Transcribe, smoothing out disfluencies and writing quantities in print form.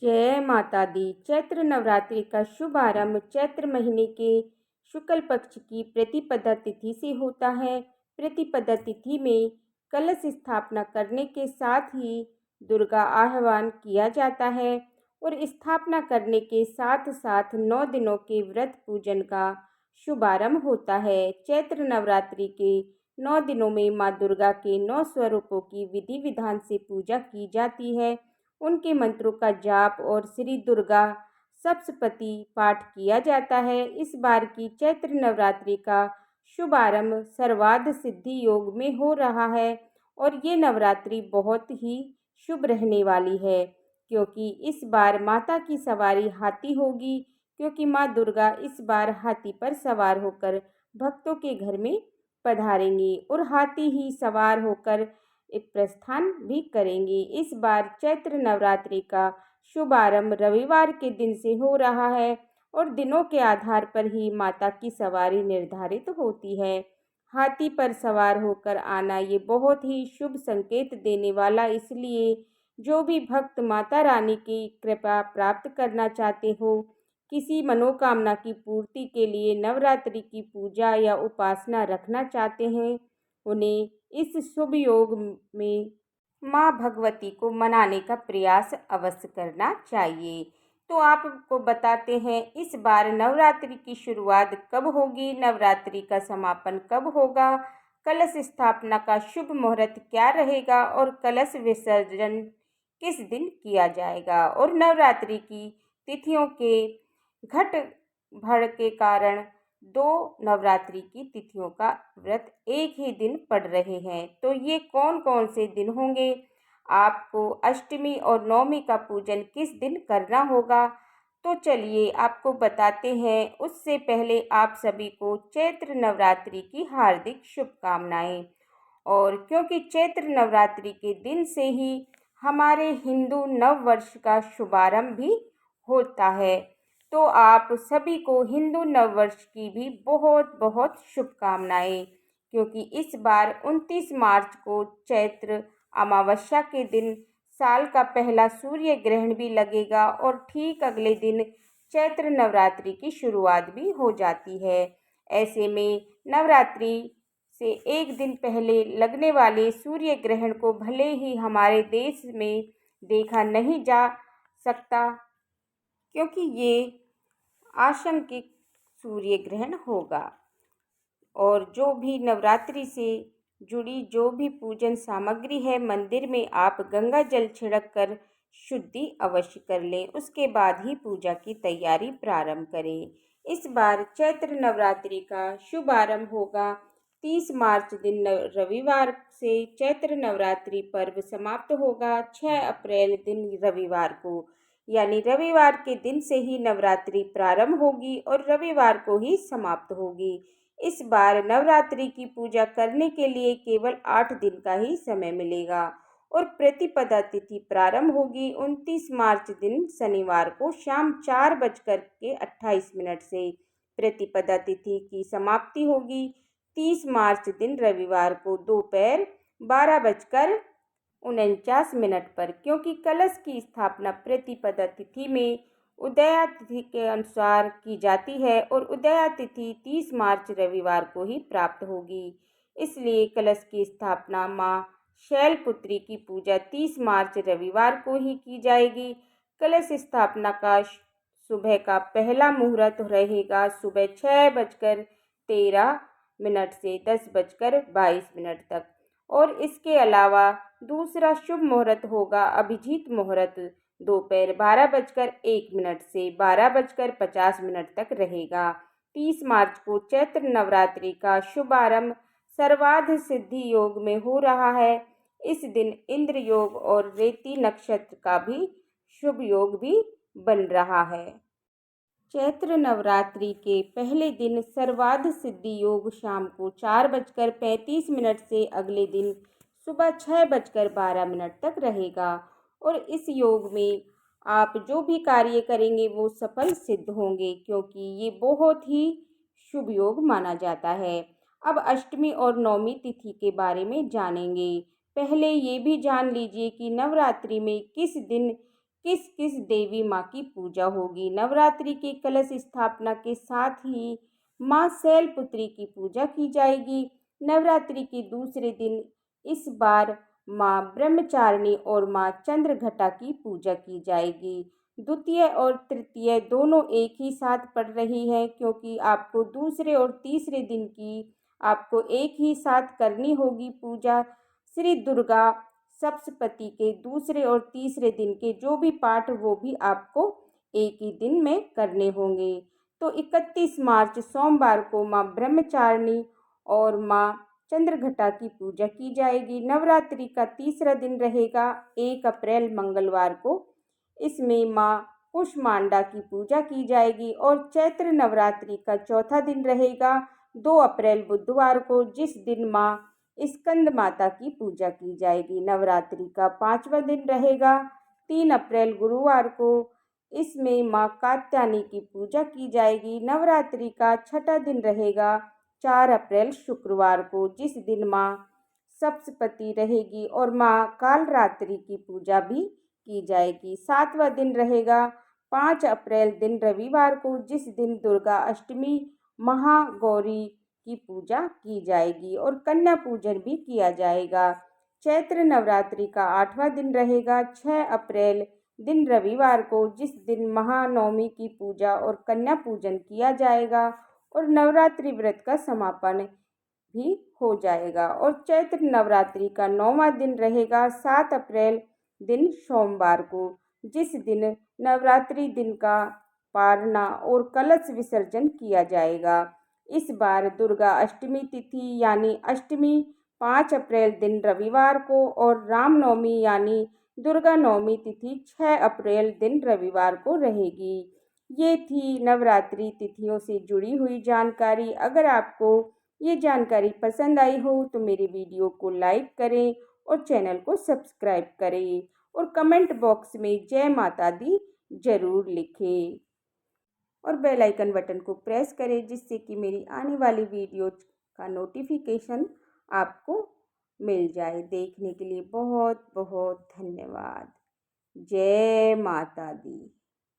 जय माता दी। चैत्र नवरात्रि का शुभारंभ चैत्र महीने के शुक्ल पक्ष की प्रतिपदा तिथि से होता है। प्रतिपदा तिथि में कलश स्थापना करने के साथ ही दुर्गा आह्वान किया जाता है और स्थापना करने के साथ साथ 9 दिनों के व्रत पूजन का शुभारंभ होता है। चैत्र नवरात्रि के 9 दिनों में माँ दुर्गा के 9 स्वरूपों की विधि विधान से पूजा की जाती है। उनके मंत्रों का जाप और श्री दुर्गा सप्तशती पाठ किया जाता है। इस बार की चैत्र नवरात्रि का शुभारंभ सर्वार्थ सिद्धि योग में हो रहा है और ये नवरात्रि बहुत ही शुभ रहने वाली है, क्योंकि इस बार माता की सवारी हाथी होगी, क्योंकि माँ दुर्गा इस बार हाथी पर सवार होकर भक्तों के घर में पधारेंगी और हाथी ही सवार होकर एक प्रस्थान भी करेंगी। इस बार चैत्र नवरात्रि का शुभारंभ रविवार के दिन से हो रहा है और दिनों के आधार पर ही माता की सवारी निर्धारित होती है। हाथी पर सवार होकर आना ये बहुत ही शुभ संकेत देने वाला, इसलिए जो भी भक्त माता रानी की कृपा प्राप्त करना चाहते हो, किसी मनोकामना की पूर्ति के लिए नवरात्रि की पूजा या उपासना रखना चाहते हैं, उन्हें इस शुभ योग में माँ भगवती को मनाने का प्रयास अवश्य करना चाहिए। तो आपको बताते हैं इस बार नवरात्रि की शुरुआत कब होगी, नवरात्रि का समापन कब होगा, कलश स्थापना का शुभ मुहूर्त क्या रहेगा और कलश विसर्जन किस दिन किया जाएगा और नवरात्रि की तिथियों के घट बढ़ के कारण 2 नवरात्रि की तिथियों का व्रत एक ही दिन पड़ रहे हैं। तो ये कौन कौन से दिन होंगे, आपको अष्टमी और नवमी का पूजन किस दिन करना होगा, तो चलिए आपको बताते हैं। उससे पहले आप सभी को चैत्र नवरात्रि की हार्दिक शुभकामनाएं। और क्योंकि चैत्र नवरात्रि के दिन से ही हमारे हिंदू नव वर्ष का शुभारंभ भी होता है, तो आप सभी को हिंदू नववर्ष की भी बहुत बहुत शुभकामनाएं, क्योंकि इस बार 29 मार्च को चैत्र अमावस्या के दिन साल का पहला सूर्य ग्रहण भी लगेगा और ठीक अगले दिन चैत्र नवरात्रि की शुरुआत भी हो जाती है। ऐसे में नवरात्रि से एक दिन पहले लगने वाले सूर्य ग्रहण को भले ही हमारे देश में देखा नहीं जा सकता, क्योंकि ये आंशिक सूर्य ग्रहण होगा। और जो भी नवरात्रि से जुड़ी जो भी पूजन सामग्री है, मंदिर में आप गंगा जल छिड़क कर शुद्धि अवश्य कर लें, उसके बाद ही पूजा की तैयारी प्रारंभ करें। इस बार चैत्र नवरात्रि का शुभारंभ होगा 30 मार्च दिन रविवार से। चैत्र नवरात्रि पर्व समाप्त होगा 6 अप्रैल दिन रविवार को, यानी रविवार के दिन से ही नवरात्रि प्रारंभ होगी और रविवार को ही समाप्त होगी। इस बार नवरात्रि की पूजा करने के लिए केवल 8 दिन का ही समय मिलेगा और प्रतिपदा तिथि प्रारंभ होगी 29 मार्च दिन शनिवार को शाम 4:28 से। प्रतिपदा तिथि की समाप्ति होगी 30 मार्च दिन रविवार को दोपहर 12:49 पर, क्योंकि कलश की स्थापना प्रतिपदा तिथि में उदया तिथि के अनुसार की जाती है और उदया तिथि 30 मार्च रविवार को ही प्राप्त होगी। इसलिए कलश की स्थापना माँ शैलपुत्री की पूजा 30 मार्च रविवार को ही की जाएगी। कलश स्थापना का सुबह का पहला मुहूर्त रहेगा सुबह 6:13 से 10:22 तक और इसके अलावा दूसरा शुभ मुहूर्त होगा अभिजीत मुहूर्त दोपहर 12:01 से 12:50 तक रहेगा। 30 मार्च को चैत्र नवरात्रि का शुभारंभ सर्वार्थ सिद्धि योग में हो रहा है। इस दिन इंद्र योग और रेती नक्षत्र का भी शुभ योग भी बन रहा है। चैत्र नवरात्रि के पहले दिन सर्वार्थ सिद्धि योग शाम को 4:35 से अगले दिन सुबह 6:12 तक रहेगा और इस योग में आप जो भी कार्य करेंगे वो सफल सिद्ध होंगे, क्योंकि ये बहुत ही शुभ योग माना जाता है। अब अष्टमी और नवमी तिथि के बारे में जानेंगे। पहले ये भी जान लीजिए कि नवरात्रि में किस दिन किस किस देवी माँ की पूजा होगी। नवरात्रि के कलश स्थापना के साथ ही माँ शैलपुत्री की पूजा की जाएगी। नवरात्रि के दूसरे दिन इस बार माँ ब्रह्मचारिणी और माँ चंद्रघटा की पूजा की जाएगी। द्वितीय और तृतीय दोनों एक ही साथ पड़ रही है, क्योंकि आपको दूसरे और तीसरे दिन की आपको एक ही साथ करनी होगी पूजा। श्री दुर्गा सप्तशती के दूसरे और तीसरे दिन के जो भी पाठ वो भी आपको एक ही दिन में करने होंगे। तो 31 मार्च सोमवार को माँ ब्रह्मचारिणी और माँ चंद्रघटा की पूजा की जाएगी। नवरात्रि का तीसरा दिन रहेगा 1 अप्रैल मंगलवार को। इसमें माँ कुष्मांडा की पूजा की जाएगी। और चैत्र नवरात्रि का चौथा दिन रहेगा 2 अप्रैल बुधवार को, जिस दिन माँ स्कंद माता की पूजा की जाएगी। नवरात्रि का 5वां दिन रहेगा 3 अप्रैल गुरुवार को। इसमें माँ कात्यायनी की पूजा की जाएगी। नवरात्रि का 6वां दिन रहेगा 4 अप्रैल शुक्रवार को, जिस दिन माँ सप्तशती रहेगी और माँ कालरात्रि की पूजा भी की जाएगी। 7वां दिन रहेगा 5 अप्रैल दिन रविवार को, जिस दिन दुर्गा अष्टमी महागौरी की पूजा की जाएगी और कन्या पूजन भी किया जाएगा। चैत्र नवरात्रि का 8वां दिन रहेगा 6 अप्रैल दिन रविवार को, जिस दिन महानवमी की पूजा और कन्या पूजन किया जाएगा और नवरात्रि व्रत का समापन भी हो जाएगा। और चैत्र नवरात्रि का 9वां दिन रहेगा 7 अप्रैल दिन सोमवार को, जिस दिन नवरात्रि दिन का पारना और कलश विसर्जन किया जाएगा। इस बार दुर्गा अष्टमी तिथि यानी अष्टमी 5 अप्रैल दिन रविवार को और रामनवमी यानी दुर्गा नवमी तिथि 6 अप्रैल दिन रविवार को रहेगी। ये थी नवरात्रि तिथियों से जुड़ी हुई जानकारी। अगर आपको ये जानकारी पसंद आई हो तो मेरे वीडियो को लाइक करें और चैनल को सब्सक्राइब करें और कमेंट बॉक्स में जय माता दी जरूर लिखें और बेल आइकन बटन को प्रेस करें, जिससे कि मेरी आने वाली वीडियो का नोटिफिकेशन आपको मिल जाए। देखने के लिए बहुत बहुत धन्यवाद। जय माता दी।